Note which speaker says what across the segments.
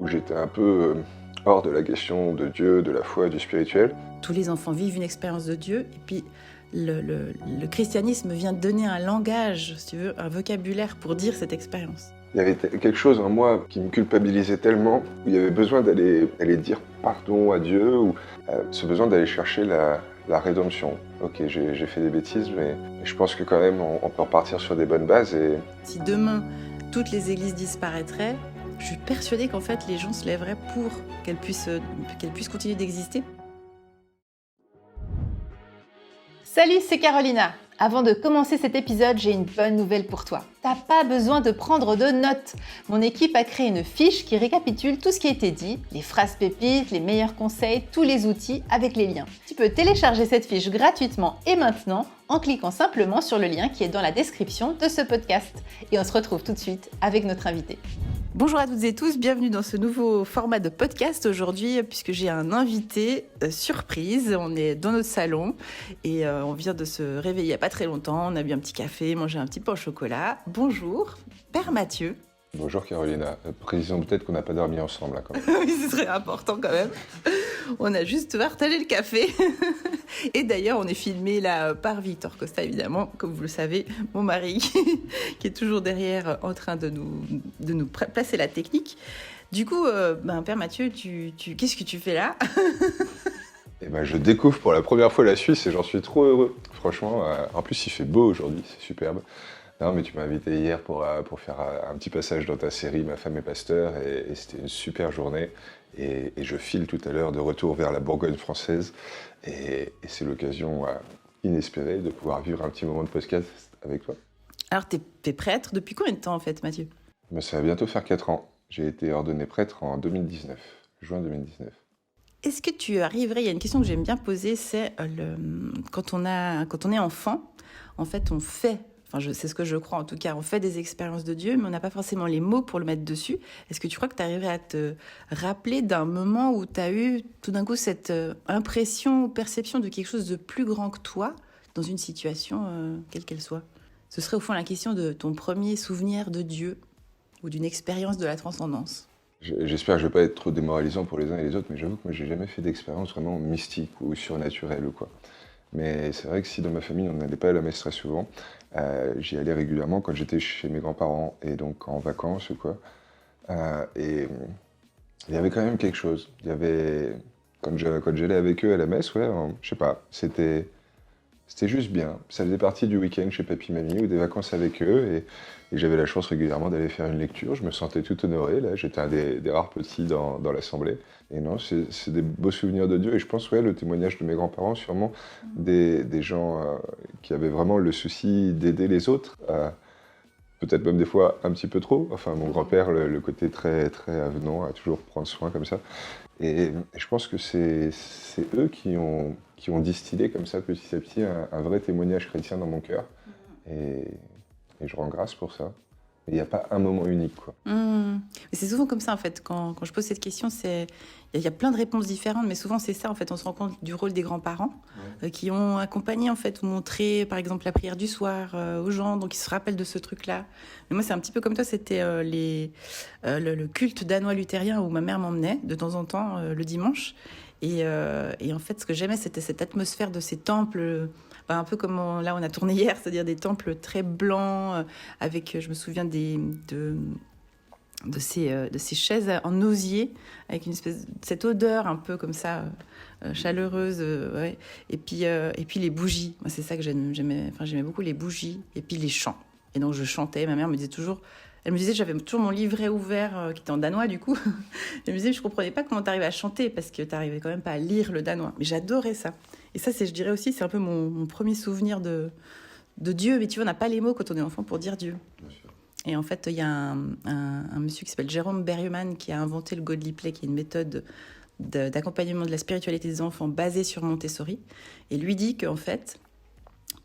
Speaker 1: où j'étais un peu hors de la question de Dieu, de la foi, du spirituel.
Speaker 2: Tous les enfants vivent une expérience de Dieu, et puis le christianisme vient donner un langage, si tu veux, un vocabulaire pour dire cette expérience.
Speaker 1: Il y avait quelque chose en moi qui me culpabilisait tellement, où il y avait besoin d'aller dire pardon à Dieu, ou ce besoin d'aller chercher la rédemption. Ok, j'ai fait des bêtises, mais je pense que quand même on peut repartir sur des bonnes bases. Et
Speaker 2: Si demain, toutes les églises disparaîtraient, je suis persuadée qu'en fait, les gens se lèveraient pour qu'elles puissent continuer d'exister.
Speaker 3: Salut, c'est Carolina. Avant de commencer cet épisode, j'ai une bonne nouvelle pour toi. T'as pas besoin de prendre de notes. Mon équipe a créé une fiche qui récapitule tout ce qui a été dit, les phrases pépites, les meilleurs conseils, tous les outils avec les liens. Tu peux télécharger cette fiche gratuitement et maintenant en cliquant simplement sur le lien qui est dans la description de ce podcast. Et on se retrouve tout de suite avec notre invité.
Speaker 2: Bonjour à toutes et tous, bienvenue dans ce nouveau format de podcast aujourd'hui, puisque j'ai un invité surprise. On est dans notre salon et on vient de se réveiller il n'y a pas très longtemps. On a bu un petit café, mangé un petit pain au chocolat. Bonjour, Père Mathieu.
Speaker 1: bonjour Carolina, précisons peut-être qu'on n'a pas dormi ensemble là quand même.
Speaker 2: Oui, ce serait important quand même. On a juste partagé le café. Et d'ailleurs, on est filmé là par Victor Costa, évidemment, comme vous le savez, mon mari, qui est toujours derrière en train de nous placer la technique. Du coup, Père Mathieu, qu'est-ce que tu fais là?
Speaker 1: Et je découvre pour la première fois la Suisse et j'en suis trop heureux. Franchement, en plus il fait beau aujourd'hui, c'est superbe. Non, mais tu m'as invité hier pour faire un petit passage dans ta série Ma femme est pasteur et c'était une super journée. Et je file tout à l'heure de retour vers la Bourgogne française et c'est l'occasion inespérée de pouvoir vivre un petit moment de podcast avec toi.
Speaker 2: Alors, t'es prêtre depuis combien de temps en fait, Mathieu?
Speaker 1: Ça va bientôt faire 4 ans. J'ai été ordonné prêtre en 2019, juin 2019.
Speaker 2: Est-ce que tu arriverais, il y a une question que j'aime bien poser, c'est quand on est enfant, en fait on fait, c'est ce que je crois en tout cas, on fait des expériences de Dieu, mais on n'a pas forcément les mots pour le mettre dessus. Est-ce que tu crois que tu arriverais à te rappeler d'un moment où tu as eu tout d'un coup cette impression ou perception de quelque chose de plus grand que toi dans une situation, quelle qu'elle soit? Ce serait au fond la question de ton premier souvenir de Dieu ou d'une expérience de la transcendance.
Speaker 1: J'espère que je ne vais pas être trop démoralisant pour les uns et les autres, mais j'avoue que moi, j'ai jamais fait d'expérience vraiment mystique ou surnaturelle ou quoi. Mais c'est vrai que si dans ma famille, on n'allait pas à la messe très souvent, j'y allais régulièrement quand j'étais chez mes grands-parents et donc en vacances ou quoi. Et il y avait quand même quelque chose. Il y avait, quand j'allais avec eux à la messe, ouais, je sais pas, c'était juste bien. Ça faisait partie du week-end chez papy-mamie ou des vacances avec eux et j'avais la chance régulièrement d'aller faire une lecture. Je me sentais tout honoré, là. J'étais un des rares petits dans l'assemblée. Et non, c'est des beaux souvenirs de Dieu. Et je pense, ouais, le témoignage de mes grands-parents, sûrement des gens qui avaient vraiment le souci d'aider les autres. Peut-être même des fois un petit peu trop. Enfin, mon grand-père, le côté très, très avenant, à toujours prendre soin comme ça. Et je pense que c'est eux qui ont distillé comme ça petit à petit un vrai témoignage chrétien dans mon cœur. Et je rends grâce pour ça. Mais il n'y a pas un moment unique, quoi.
Speaker 2: Mais c'est souvent comme ça, en fait. Quand je pose cette question, il y a plein de réponses différentes, mais souvent c'est ça, en fait. On se rend compte du rôle des grands-parents qui ont accompagné, en fait, ou montré, par exemple, la prière du soir aux gens, donc ils se rappellent de ce truc-là. Mais moi, c'est un petit peu comme toi, c'était le culte danois luthérien où ma mère m'emmenait de temps en temps le dimanche. Et en fait, ce que j'aimais, c'était cette atmosphère de ces temples, un peu comme là on a tourné hier, c'est-à-dire des temples très blancs, avec, je me souviens de ces chaises en osier, avec cette odeur un peu comme ça, chaleureuse, ouais. Et puis les bougies, moi c'est ça que j'aimais beaucoup les bougies, et puis les chants. Et donc je chantais, ma mère me disait toujours... Elle me disait, j'avais toujours mon livret ouvert, qui était en danois du coup. Elle me disait, je comprenais pas comment t'arrivais à chanter, parce que t'arrivais quand même pas à lire le danois. Mais j'adorais ça. Et ça, je dirais aussi, c'est un peu mon premier souvenir de Dieu. Mais tu vois, on n'a pas les mots quand on est enfant pour dire Dieu.
Speaker 1: Bien sûr.
Speaker 2: Et en fait, il y a un monsieur qui s'appelle Jérôme Bergman qui a inventé le Godly Play, qui est une méthode d'accompagnement de la spiritualité des enfants basée sur Montessori. Et lui dit qu'en fait,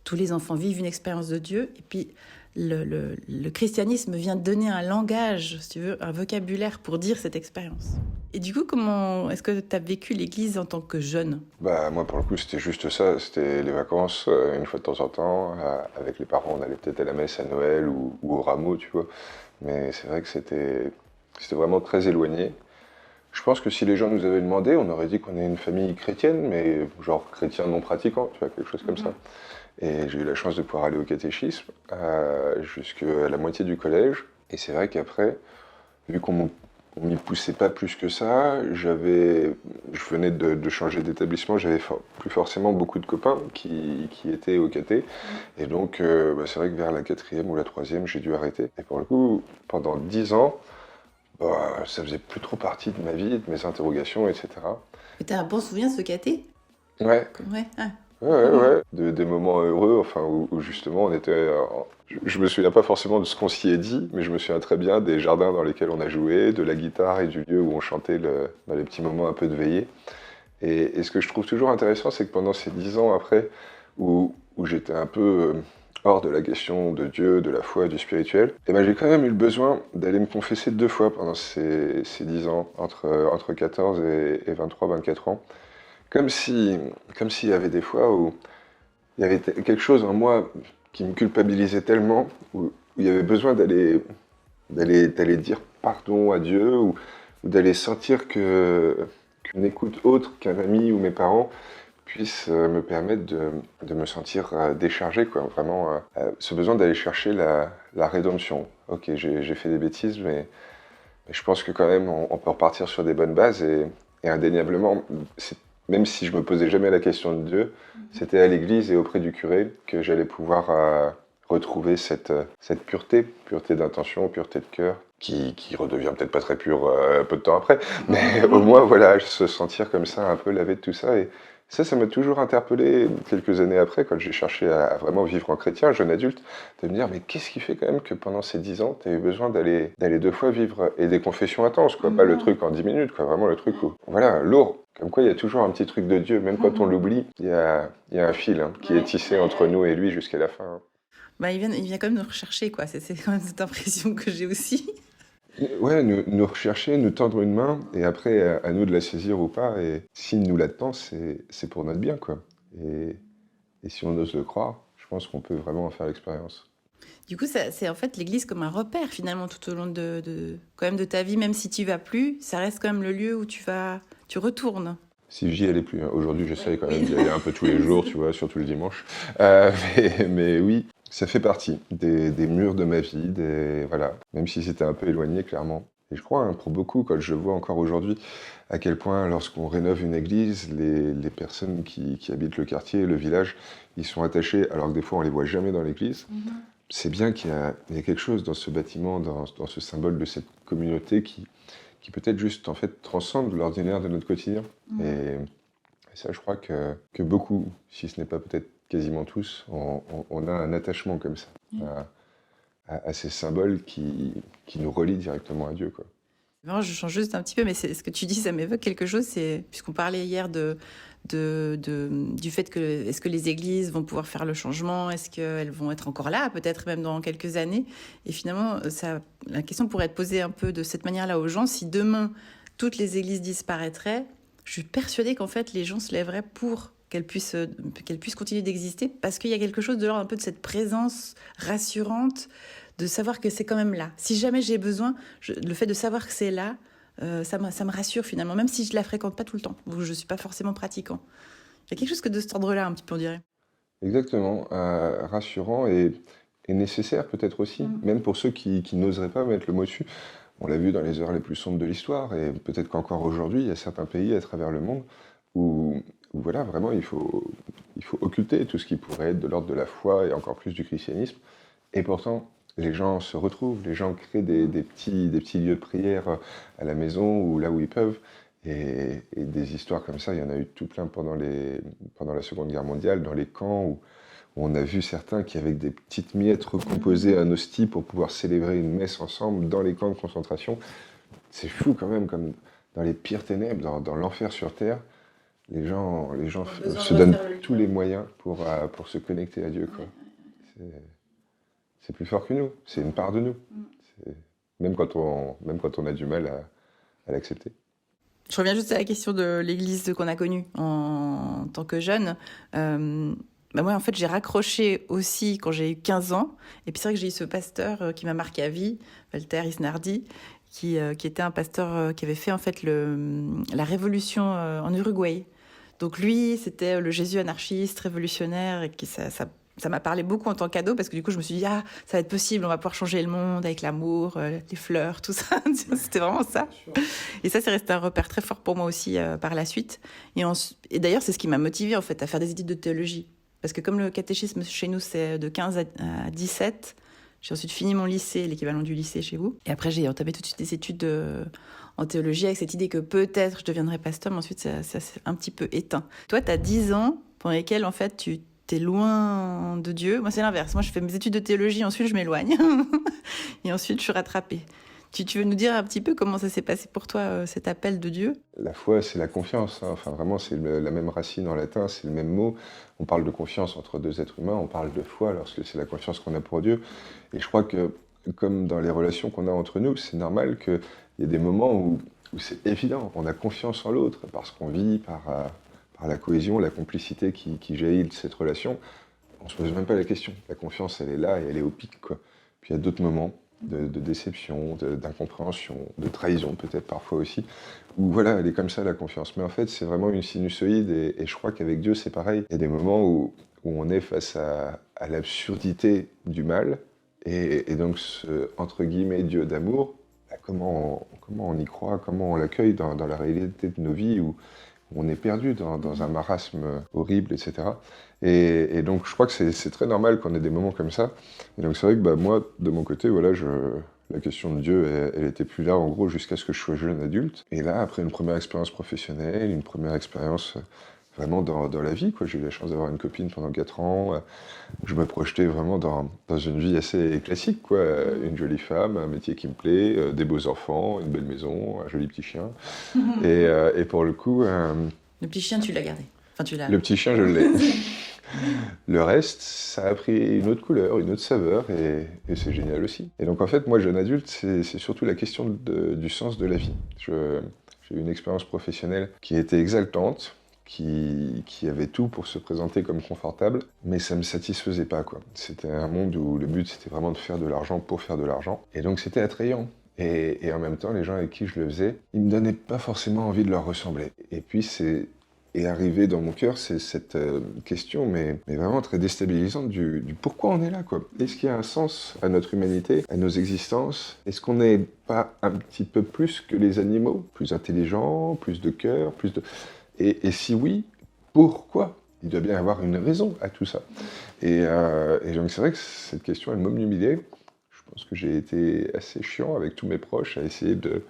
Speaker 2: tous les enfants vivent une expérience de Dieu, et puis le christianisme vient donner un langage, si tu veux, un vocabulaire pour dire cette expérience. Et du coup, comment est-ce que tu as vécu l'Église en tant que jeune ?
Speaker 1: Moi, pour le coup, c'était juste ça. C'était les vacances, une fois de temps en temps. Avec les parents, on allait peut-être à la messe à Noël ou au rameau, tu vois. Mais c'est vrai que c'était vraiment très éloigné. Je pense que si les gens nous avaient demandé, on aurait dit qu'on est une famille chrétienne, mais genre chrétien non pratiquant, tu vois, quelque chose comme ça. Et j'ai eu la chance de pouvoir aller au catéchisme jusqu'à la moitié du collège. Et c'est vrai qu'après, vu qu'on m'y poussait pas plus que ça, je venais de changer d'établissement, j'avais plus forcément beaucoup de copains qui étaient au caté. Et donc, c'est vrai que vers la 4e ou la 3e, j'ai dû arrêter. Et pour le coup, pendant 10 ans, ça faisait plus trop partie de ma vie, de mes interrogations, etc.
Speaker 2: Et t'as un bon souvenir de ce caté?
Speaker 1: Ouais.
Speaker 2: Ouais. Ah.
Speaker 1: Ouais. Des moments heureux, enfin, où justement on était. Je me souviens pas forcément de ce qu'on s'y est dit, mais je me souviens très bien des jardins dans lesquels on a joué, de la guitare et du lieu où on chantait dans les petits moments un peu de veillée. Et ce que je trouve toujours intéressant, c'est que pendant ces 10 ans après, où j'étais un peu hors de la question de Dieu, de la foi, du spirituel, et ben j'ai quand même eu le besoin d'aller me confesser 2 fois pendant ces 10 ans, entre 14 et 23, 24 ans. Comme s'il y avait des fois où il y avait quelque chose en moi qui me culpabilisait tellement, où il y avait besoin d'aller dire pardon à Dieu, ou d'aller sentir qu'une écoute autre qu'un ami ou mes parents puisse me permettre de me sentir déchargé, quoi. Vraiment, ce besoin d'aller chercher la rédemption. Ok, j'ai fait des bêtises, mais je pense que quand même, on peut repartir sur des bonnes bases, et indéniablement, même si je me posais jamais la question de Dieu, c'était à l'église et auprès du curé que j'allais pouvoir retrouver cette pureté d'intention, pureté de cœur, qui redevient peut-être pas très pure peu de temps après, mais au moins, voilà, se sentir comme ça, un peu lavé de tout ça. Et ça m'a toujours interpellé quelques années après, quand j'ai cherché à vraiment vivre en chrétien, jeune adulte, de me dire, mais qu'est-ce qui fait quand même que pendant ces 10 ans, tu as eu besoin d'aller 2 fois vivre, et des confessions intenses, quoi, pas le truc en 10 minutes, quoi, vraiment le truc où, voilà, lourd. Comme quoi, il y a toujours un petit truc de Dieu, même quand on l'oublie, il y a un fil qui est tissé entre nous et lui jusqu'à la fin.
Speaker 2: Bah, il vient quand même nous rechercher, quoi. C'est quand même cette impression que j'ai aussi.
Speaker 1: Ouais, nous rechercher, nous tendre une main, et après, à nous de la saisir ou pas. Et s'il nous la tend, c'est pour notre bien, quoi. Et si on ose le croire, je pense qu'on peut vraiment en faire l'expérience.
Speaker 2: Du coup, c'est en fait l'Église comme un repère, finalement, tout au long quand même de ta vie. Même si tu y vas plus, ça reste quand même le lieu où tu retournes.
Speaker 1: Si j'y allais plus, hein. Aujourd'hui, j'essaye quand même
Speaker 2: Oui.
Speaker 1: d'y aller un peu tous les jours, tu vois, surtout le dimanche. Mais oui, ça fait partie des murs de ma vie, voilà. Même si c'était un peu éloigné, clairement. Et je crois, hein, pour beaucoup, quand je vois encore aujourd'hui à quel point, lorsqu'on rénove une église, les personnes qui habitent le quartier, le village, ils sont attachés, alors que des fois, on les voit jamais dans l'église. C'est bien qu'il y a quelque chose dans ce bâtiment, dans ce symbole de cette communauté qui peut-être juste, en fait, transcende l'ordinaire de notre quotidien. Et ça, je crois que beaucoup, si ce n'est pas peut-être quasiment tous, on a un attachement comme ça à ces symboles qui nous relient directement à Dieu, quoi.
Speaker 2: Non, je change juste un petit peu, mais ce que tu dis, ça m'évoque quelque chose. Puisqu'on parlait hier du fait que est-ce que les églises vont pouvoir faire le changement, est-ce qu'elles vont être encore là, peut-être même dans quelques années. Et finalement, la question pourrait être posée un peu de cette manière-là aux gens. Si demain, toutes les églises disparaîtraient, je suis persuadée qu'en fait, les gens se lèveraient pour qu'elles puissent continuer d'exister, parce qu'il y a quelque chose de l'ordre un peu de cette présence rassurante, de savoir que c'est quand même là. Si jamais j'ai besoin, le fait de savoir que c'est là, ça me rassure finalement, même si je ne la fréquente pas tout le temps, ou je ne suis pas forcément pratiquant. Il y a quelque chose que de cet ordre-là, un petit peu, on dirait.
Speaker 1: Exactement, rassurant et nécessaire peut-être aussi, même pour ceux qui n'oseraient pas mettre le mot dessus. On l'a vu dans les heures les plus sombres de l'histoire, et peut-être qu'encore aujourd'hui, il y a certains pays à travers le monde où voilà, vraiment, il faut occulter tout ce qui pourrait être de l'ordre de la foi et encore plus du christianisme. Et pourtant, les gens se retrouvent, les gens créent des petits lieux de prière à la maison ou là où ils peuvent. Et des histoires comme ça, il y en a eu tout plein pendant la Seconde Guerre mondiale, dans les camps, où on a vu certains qui, avec des petites miettes, recomposaient un hostie pour pouvoir célébrer une messe ensemble dans les camps de concentration. C'est fou quand même, comme dans les pires ténèbres, dans l'enfer sur Terre, les gens se donnent tous les moyens pour se connecter à Dieu, quoi. C'est plus fort que nous, c'est une part de nous. Même quand on a du mal à l'accepter.
Speaker 2: Je reviens juste à la question de l'église qu'on a connue en tant que jeune. Moi, en fait, j'ai raccroché aussi quand j'ai eu 15 ans. Et puis c'est vrai que j'ai eu ce pasteur qui m'a marqué à vie, Walter Isnardi, qui était un pasteur qui avait fait en fait la révolution en Uruguay. Donc lui, c'était le Jésus anarchiste, révolutionnaire, et ça m'a parlé beaucoup en tant qu'ado, parce que du coup, je me suis dit, ah, ça va être possible, on va pouvoir changer le monde avec l'amour, les fleurs, tout ça. C'était vraiment ça. Et ça, c'est resté un repère très fort pour moi aussi par la suite. Et d'ailleurs, c'est ce qui m'a motivée en fait, à faire des études de théologie. Parce que comme le catéchisme chez nous, c'est de 15 à 17, j'ai ensuite fini mon lycée, l'équivalent du lycée chez vous. Et après, j'ai entamé tout de suite des études en théologie avec cette idée que peut-être je deviendrais pasteur, mais ensuite, ça s'est un petit peu éteint. Toi, tu as 10 ans pendant lesquels, en fait, tu t'es loin de Dieu. Moi, c'est l'inverse. Moi, je fais mes études de théologie, ensuite, je m'éloigne. Et ensuite, je suis rattrapée. Tu veux nous dire un petit peu comment ça s'est passé pour toi, cet appel de Dieu ?
Speaker 1: La foi, c'est la confiance. Enfin, vraiment, c'est la même racine en latin, c'est le même mot. On parle de confiance entre deux êtres humains, on parle de foi lorsque c'est la confiance qu'on a pour Dieu. Et je crois que, comme dans les relations qu'on a entre nous, c'est normal qu'il y ait des moments où c'est évident, on a confiance en l'autre, parce qu'on vit par la cohésion, la complicité qui jaillit de cette relation. On ne se pose même pas la question. La confiance, elle est là et elle est au pic, quoi. Puis il y a d'autres moments de déception, d'incompréhension, de trahison peut-être parfois aussi, où voilà, elle est comme ça la confiance. Mais en fait, c'est vraiment une sinusoïde et je crois qu'avec Dieu, c'est pareil. Il y a des moments où on est face à l'absurdité du mal et donc ce, entre guillemets, Dieu d'amour, bah, comment on y croit, comment on l'accueille dans la réalité de nos vies où on est perdu dans un marasme horrible, etc. Et donc, je crois que c'est très normal qu'on ait des moments comme ça. Et donc, c'est vrai que bah, moi, de mon côté, voilà, la question de Dieu, elle était plus là, en gros, jusqu'à ce que je sois jeune adulte. Et là, après une première expérience professionnelle, une première expérience vraiment dans la vie, quoi. J'ai eu la chance d'avoir une copine pendant 4 ans. Je me projetais vraiment dans une vie assez classique, quoi. Une jolie femme, un métier qui me plaît, des beaux enfants, une belle maison, un joli petit chien. Et pour le coup...
Speaker 2: Le petit chien, tu l'as gardé. Enfin, tu l'as...
Speaker 1: Le petit chien, je l'ai. Le reste, ça a pris une autre couleur, une autre saveur, et c'est génial aussi. Et donc en fait, moi, jeune adulte, c'est surtout la question du sens de la vie. J'ai eu une expérience professionnelle qui était exaltante, qui avait tout pour se présenter comme confortable, mais ça me satisfaisait pas, quoi. C'était un monde où le but, c'était vraiment de faire de l'argent pour faire de l'argent. Et donc c'était attrayant. Et en même temps, les gens avec qui je le faisais, ils me donnaient pas forcément envie de leur ressembler. Et puis est arrivé dans mon cœur, c'est cette question, mais vraiment très déstabilisante du pourquoi on est là, quoi. Est-ce qu'il y a un sens à notre humanité, à nos existences? Est-ce qu'on n'est pas un petit peu plus que les animaux? Plus intelligents, plus de cœur, plus de... Et si oui, pourquoi? Il doit bien y avoir une raison à tout ça. Et donc c'est vrai que cette question, elle m'obnubilait. Je pense que j'ai été assez chiant avec tous mes proches à essayer de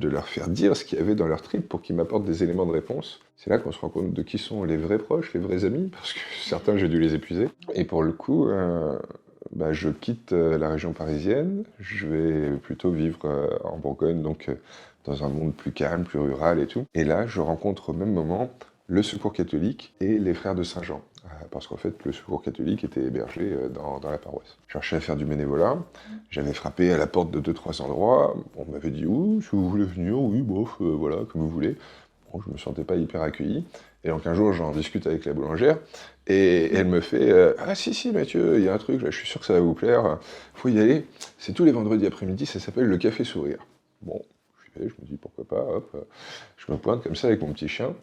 Speaker 1: leur faire dire ce qu'il y avait dans leur trip pour qu'ils m'apportent des éléments de réponse. C'est là qu'on se rend compte de qui sont les vrais proches, les vrais amis, parce que certains, j'ai dû les épuiser. Et pour le coup, je quitte la région parisienne, je vais plutôt vivre en Bourgogne, donc dans un monde plus calme, plus rural et tout. Et là, je rencontre au même moment le Secours catholique et les Frères de Saint-Jean. Parce qu'en fait, le Secours catholique était hébergé dans la paroisse. Je cherchais à faire du bénévolat, j'avais frappé à la porte de 2-3 endroits, on m'avait dit « Oui, si vous voulez venir, oui, bof, voilà, comme vous voulez ». Bon, je me sentais pas hyper accueilli. Et donc un jour, j'en discute avec la boulangère, et elle me fait « Ah si, Mathieu, il y a un truc, là, je suis sûr que ça va vous plaire, faut y aller, c'est tous les vendredis après-midi, ça s'appelle le Café Sourire ». Bon, je me dis pourquoi pas, hop, je me pointe comme ça avec mon petit chien,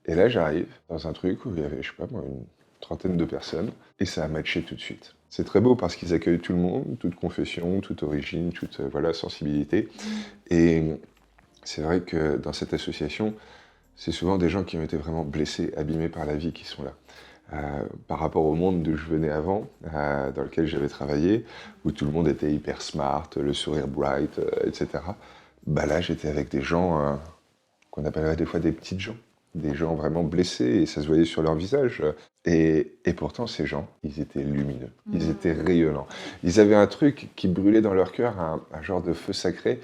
Speaker 1: et là j'arrive dans un truc où il y avait, je sais pas moi, une trentaine de personnes, et ça a matché tout de suite. C'est très beau parce qu'ils accueillent tout le monde, toute confession, toute origine, toute sensibilité. Et c'est vrai que dans cette association, c'est souvent des gens qui ont été vraiment blessés, abîmés par la vie qui sont là. Par rapport au monde d'où je venais avant, dans lequel j'avais travaillé, où tout le monde était hyper smart, le sourire bright, etc. Bah là, j'étais avec des gens qu'on appellerait des fois des petites gens. Des gens vraiment blessés, et ça se voyait sur leur visage. Et pourtant, ces gens, ils étaient lumineux, ils étaient rayonnants. Ils avaient un truc qui brûlait dans leur cœur, un genre de feu sacré.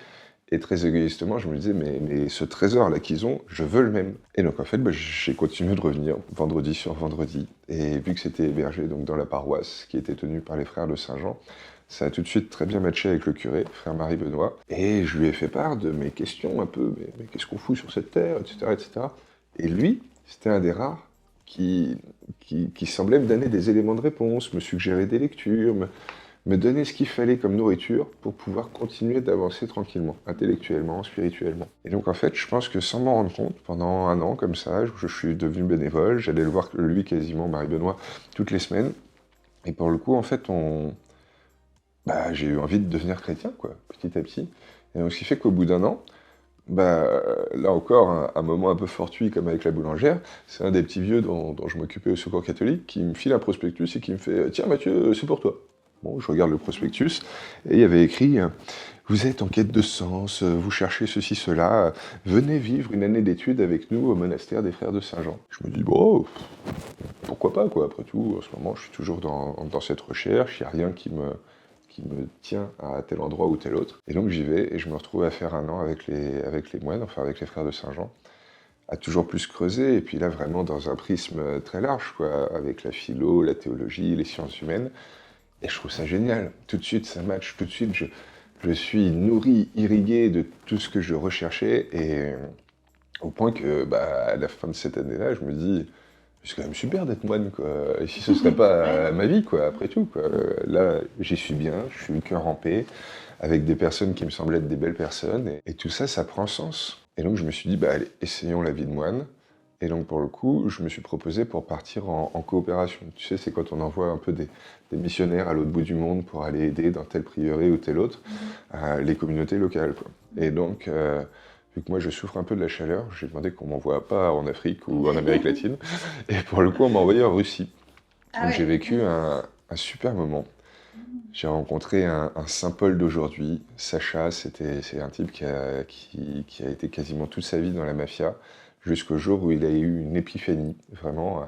Speaker 1: Et très égoïstement, je me disais, mais ce trésor-là qu'ils ont, je veux le même. Et donc, en fait, j'ai continué de revenir vendredi sur vendredi. Et vu que c'était hébergé donc, dans la paroisse qui était tenue par les Frères de Saint-Jean, ça a tout de suite très bien matché avec le curé, frère Marie-Benoît. Et je lui ai fait part de mes questions un peu, mais qu'est-ce qu'on fout sur cette terre, etc., etc. Et lui, c'était un des rares qui semblait me donner des éléments de réponse, me suggérer des lectures, me donner ce qu'il fallait comme nourriture pour pouvoir continuer d'avancer tranquillement, intellectuellement, spirituellement. Et donc en fait, je pense que sans m'en rendre compte, pendant 1 an comme ça, je suis devenu bénévole, j'allais le voir lui quasiment, Marie-Benoît, toutes les semaines. Et pour le coup, en fait, j'ai eu envie de devenir chrétien, quoi, petit à petit. Et donc ce qui fait qu'au bout d'1 an, là encore, un moment un peu fortuit comme avec la boulangère, c'est un des petits vieux dont je m'occupais au Secours catholique qui me file un prospectus et qui me fait « Tiens Mathieu, c'est pour toi ». Bon, je regarde le prospectus et il y avait écrit « Vous êtes en quête de sens, vous cherchez ceci, cela, venez vivre une année d'études avec nous au monastère des Frères de Saint-Jean ». Je me dis « Bon, pourquoi pas, quoi. Après tout, en ce moment, je suis toujours dans cette recherche, il n'y a rien qui me tient à tel endroit ou tel autre. » Et donc j'y vais et je me retrouve à faire 1 an avec les moines, enfin avec les Frères de Saint-Jean, à toujours plus creuser, et puis là vraiment dans un prisme très large, quoi, avec la philo, la théologie, les sciences humaines. Et je trouve ça génial. Tout de suite, ça match. Tout de suite, je suis nourri, irrigué de tout ce que je recherchais. Et au point que, à la fin de cette année-là, je me dis, c'est quand même super d'être moine, quoi. Et si ce serait pas ma vie, quoi, après tout, quoi. Là, j'y suis bien, je suis le cœur en paix, avec des personnes qui me semblent être des belles personnes. Et tout ça, ça prend sens. Et donc, je me suis dit, allez, essayons la vie de moine. Et donc, pour le coup, je me suis proposé pour partir en coopération. Tu sais, c'est quand on envoie un peu des missionnaires à l'autre bout du monde pour aller aider dans tel prieuré ou tel autre, les communautés locales, quoi. Et donc, vu que moi, je souffre un peu de la chaleur, j'ai demandé qu'on m'envoie pas en Afrique ou en Amérique latine. Et pour le coup, on m'a envoyé en Russie. Donc, j'ai vécu un super moment. J'ai rencontré un Saint Paul d'aujourd'hui, Sacha. C'est un type qui a été quasiment toute sa vie dans la mafia, jusqu'au jour où il a eu une épiphanie, vraiment.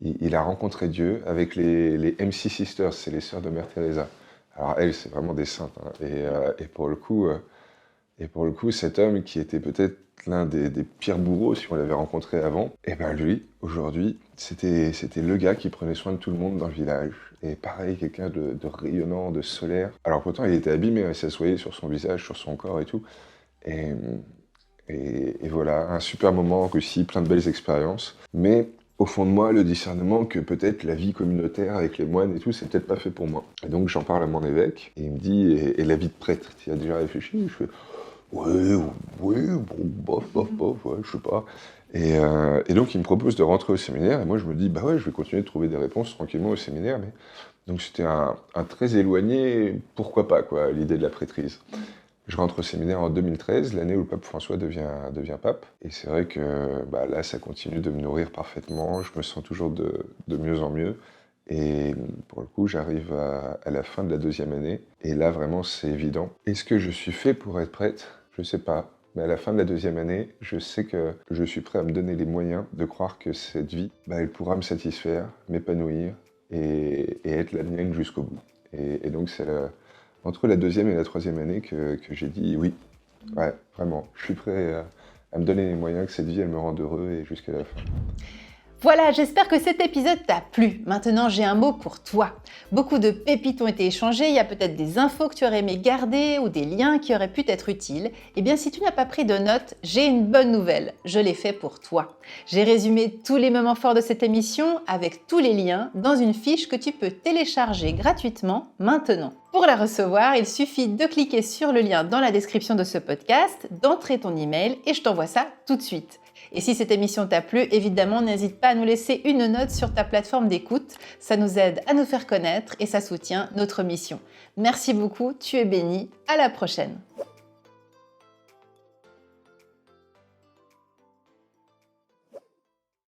Speaker 1: Il a rencontré Dieu avec les MC Sisters, c'est les sœurs de Mère Teresa. Alors elles, c'est vraiment des saintes, hein. Et pour le coup, cet homme qui était peut-être l'un des pires bourreaux si on l'avait rencontré avant, et lui, aujourd'hui, c'était le gars qui prenait soin de tout le monde dans le village. Et pareil, quelqu'un de rayonnant, de solaire. Alors pourtant, il était abîmé, hein, ça se voyait sur son visage, sur son corps et tout. Et voilà, un super moment en Russie, plein de belles expériences. Mais au fond de moi, le discernement que peut-être la vie communautaire avec les moines et tout, c'est peut-être pas fait pour moi. Et donc j'en parle à mon évêque, et il me dit, et la vie de prêtre, tu y as déjà réfléchi? Je fais, ouais, bon, bof, ouais, je sais pas. Et donc il me propose de rentrer au séminaire, et moi je me dis, je vais continuer de trouver des réponses tranquillement au séminaire, mais... Donc c'était un très éloigné, pourquoi pas, quoi, l'idée de la prêtrise. Je rentre au séminaire en 2013, l'année où le pape François devient pape. Et c'est vrai que là, ça continue de me nourrir parfaitement. Je me sens toujours de mieux en mieux. Et pour le coup, j'arrive à la fin de la 2e année. Et là, vraiment, c'est évident. Est-ce que je suis fait pour être prêtre? Je sais pas. Mais à la fin de la 2e année, je sais que je suis prêt à me donner les moyens de croire que cette vie, elle pourra me satisfaire, m'épanouir et être la mienne jusqu'au bout. Et donc, c'est entre la 2e et la 3e année que j'ai dit oui, ouais, vraiment, je suis prêt à me donner les moyens que cette vie, elle me rende heureux et jusqu'à la fin.
Speaker 3: Voilà, j'espère que cet épisode t'a plu. Maintenant, j'ai un mot pour toi. Beaucoup de pépites ont été échangées, il y a peut-être des infos que tu aurais aimé garder ou des liens qui auraient pu t'être utiles. Eh bien, si tu n'as pas pris de notes, j'ai une bonne nouvelle, je l'ai fait pour toi. J'ai résumé tous les moments forts de cette émission avec tous les liens dans une fiche que tu peux télécharger gratuitement maintenant. Pour la recevoir, il suffit de cliquer sur le lien dans la description de ce podcast, d'entrer ton email et je t'envoie ça tout de suite. Et si cette émission t'a plu, évidemment, n'hésite pas à nous laisser une note sur ta plateforme d'écoute. Ça nous aide à nous faire connaître et ça soutient notre mission. Merci beaucoup, tu es béni. À la prochaine.